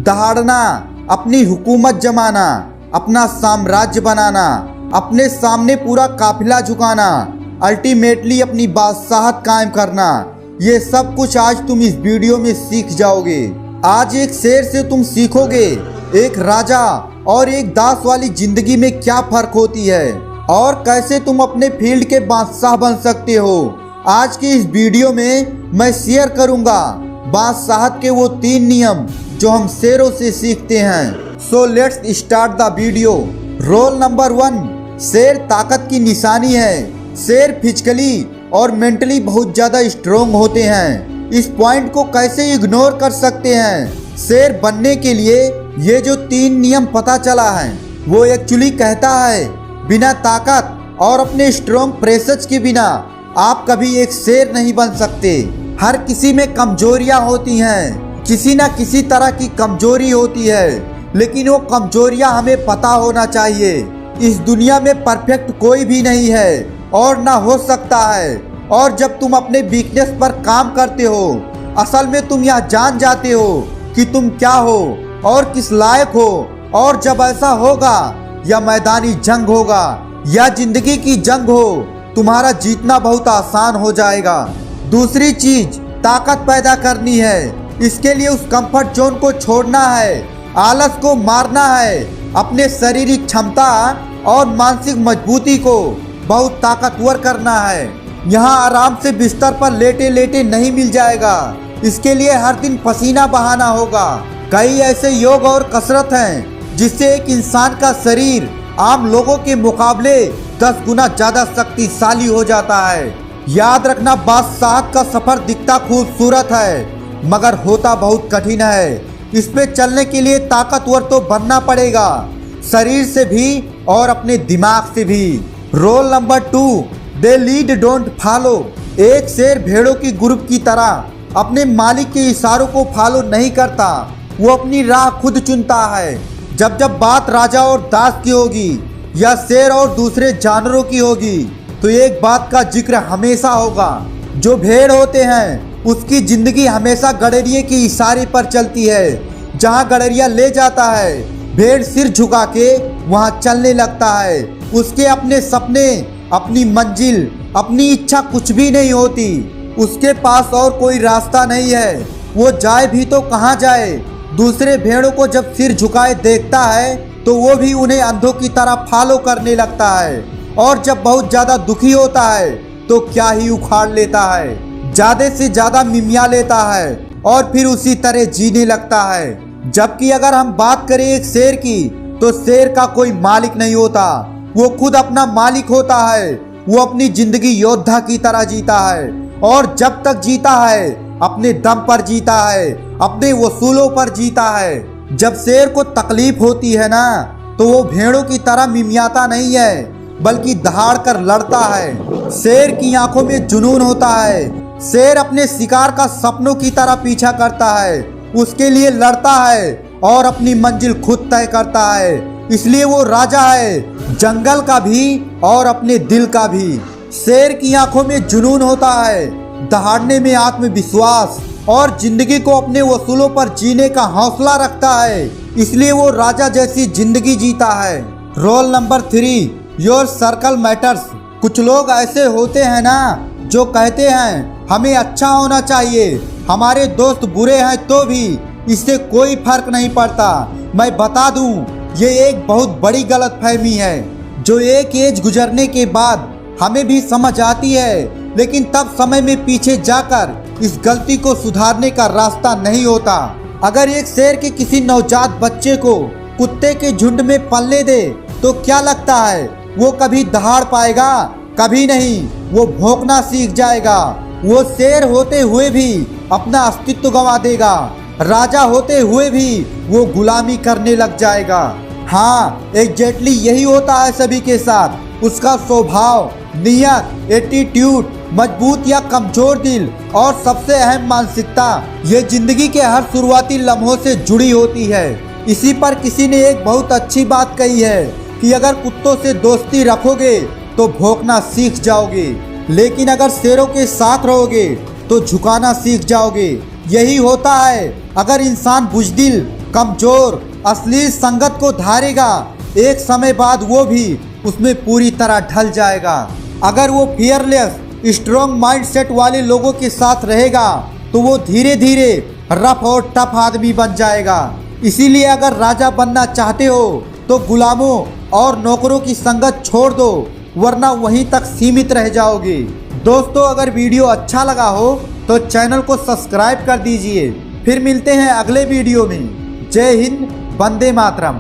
दहाड़ना, अपनी हुकूमत जमाना, अपना साम्राज्य बनाना, अपने सामने पूरा काफिला झुकाना, अल्टीमेटली अपनी बादशाहत कायम करना, ये सब कुछ आज तुम इस वीडियो में सीख जाओगे। आज एक शेर से तुम सीखोगे एक राजा और एक दास वाली जिंदगी में क्या फर्क होती है और कैसे तुम अपने फील्ड के बादशाह बन सकते हो। आज की इस वीडियो में मैं शेयर करूंगा बादशाहत के वो 3 नियम जो हम शेरों से सीखते हैं। So let's start the video. Roll number 1, शेर ताकत की निशानी है। शेर फिजिकली और मेंटली बहुत ज़्यादा स्ट्रोंग होते हैं। इस पॉइंट को कैसे इग्नोर कर सकते हैं। शेर बनने के लिए ये जो 3 नियम पता चला है वो एक्चुअली कहता है बिना ताकत और अपने स्ट्रोंग प्रेसेस के बिना आप कभी एक शेर नहीं बन सकते। हर किसी में कमजोरियां होती हैं, किसी न किसी तरह की कमजोरी होती है, लेकिन वो कमजोरियां हमें पता होना चाहिए। इस दुनिया में परफेक्ट कोई भी नहीं है और ना हो सकता है। और जब तुम अपने वीकनेस पर काम करते हो असल में तुम यह जान जाते हो कि तुम क्या हो और किस लायक हो। और जब ऐसा होगा या मैदानी जंग होगा या जिंदगी की जंग हो, तुम्हारा जीतना बहुत आसान हो जाएगा। दूसरी चीज ताकत पैदा करनी है। इसके लिए उस कंफर्ट जोन को छोड़ना है, आलस को मारना है, अपने शारीरिक क्षमता और मानसिक मजबूती को बहुत ताकतवर करना है। यहाँ आराम से बिस्तर पर लेटे लेटे नहीं मिल जाएगा। इसके लिए हर दिन पसीना बहाना होगा। कई ऐसे योग और कसरत हैं जिससे एक इंसान का शरीर आम लोगों के मुकाबले 10 गुना ज्यादा शक्तिशाली हो जाता है। याद रखना, बादशाहत का सफर दिखता खूबसूरत है मगर होता बहुत कठिन है। इस पे चलने के लिए ताकतवर तो बनना पड़ेगा, शरीर से भी और अपने दिमाग से भी। Roll number 2, they lead don't follow. एक शेर भेड़ों की ग्रुप की तरह अपने मालिक के इशारों को फॉलो नहीं करता, वो अपनी राह खुद चुनता है। जब जब बात राजा और दास की होगी या शेर और दूसरे जानवरों की होगी तो एक बात का जिक्र हमेशा होगा। जो भेड़ होते हैं उसकी जिंदगी हमेशा गडरिये के इशारे पर चलती है। जहाँ गडरिया ले जाता है भेड़ सिर झुका के वहाँ चलने लगता है। उसके अपने सपने, अपनी मंजिल, अपनी इच्छा कुछ भी नहीं होती। उसके पास और कोई रास्ता नहीं है, वो जाए भी तो कहाँ जाए। दूसरे भेड़ों को जब सिर झुकाए देखता है तो वो भी उन्हें अंधों की तरह फॉलो करने लगता है। और जब बहुत ज़्यादा दुखी होता है तो क्या ही उखाड़ लेता है, ज़्यादा से ज़्यादा मिमिया लेता है और फिर उसी तरह जीने लगता है। जबकि अगर हम बात करें एक शेर की तो शेर का कोई मालिक नहीं होता, वो खुद अपना मालिक होता है। वो अपनी जिंदगी योद्धा की तरह जीता है और जब तक जीता है अपने दम पर जीता है, अपने वसूलों पर जीता है। जब शेर को तकलीफ होती है ना तो वो भेड़ों की तरह मिमियाता नहीं है बल्कि दहाड़ कर लड़ता है। शेर की आंखों में जुनून होता है। शेर अपने शिकार का सपनों की तरह पीछा करता है, उसके लिए लड़ता है और अपनी मंजिल खुद तय करता है। इसलिए वो राजा है जंगल का भी और अपने दिल का भी। शेर की आंखों में जुनून होता है, दहाड़ने में आत्मविश्वास और जिंदगी को अपने वसूलों पर जीने का हौसला रखता है। इसलिए वो राजा जैसी जिंदगी जीता है। Roll number 3, your circle matters. कुछ लोग ऐसे होते हैं ना जो कहते हैं हमें अच्छा होना चाहिए, हमारे दोस्त बुरे हैं तो भी इससे कोई फर्क नहीं पड़ता। मैं बता दूं ये एक बहुत बड़ी गलतफहमी है जो एक एज गुजरने के बाद हमें भी समझ आती है, लेकिन तब समय में पीछे जाकर इस गलती को सुधारने का रास्ता नहीं होता। अगर एक शेर के किसी नवजात बच्चे को कुत्ते के झुंड में पलने दे तो क्या लगता है वो कभी दहाड़ पाएगा? कभी नहीं। वो भौंकना सीख जाएगा। वो शेर होते हुए भी अपना अस्तित्व गंवा देगा, राजा होते हुए भी वो गुलामी करने लग जाएगा। हाँ, एग्जैक्टली यही होता है सभी के साथ। उसका स्वभाव, नियत, एटीट्यूड, मजबूत या कमजोर दिल और सबसे अहम मानसिकता, ये जिंदगी के हर शुरुआती लम्हों से जुड़ी होती है। इसी पर किसी ने एक बहुत अच्छी बात कही है कि अगर कुत्तों से दोस्ती रखोगे तो भौंकना सीख जाओगे, लेकिन अगर शेरों के साथ रहोगे तो झुकाना सीख जाओगे। यही होता है, अगर इंसान बुजदिल, कमजोर अश्लील संगत को धारेगा, एक समय बाद वो भी उसमें पूरी तरह ढल जाएगा। अगर वो फियरलेस स्ट्रॉन्ग माइंडसेट वाले लोगों के साथ रहेगा तो वो धीरे धीरे रफ और टफ आदमी बन जाएगा। इसीलिए अगर राजा बनना चाहते हो तो गुलामों और नौकरों की संगत छोड़ दो, वरना वहीं तक सीमित रह जाओगे। दोस्तों, अगर वीडियो अच्छा लगा हो तो चैनल को सब्सक्राइब कर दीजिए। फिर मिलते हैं अगले वीडियो में। जय हिंद, वंदे मातरम।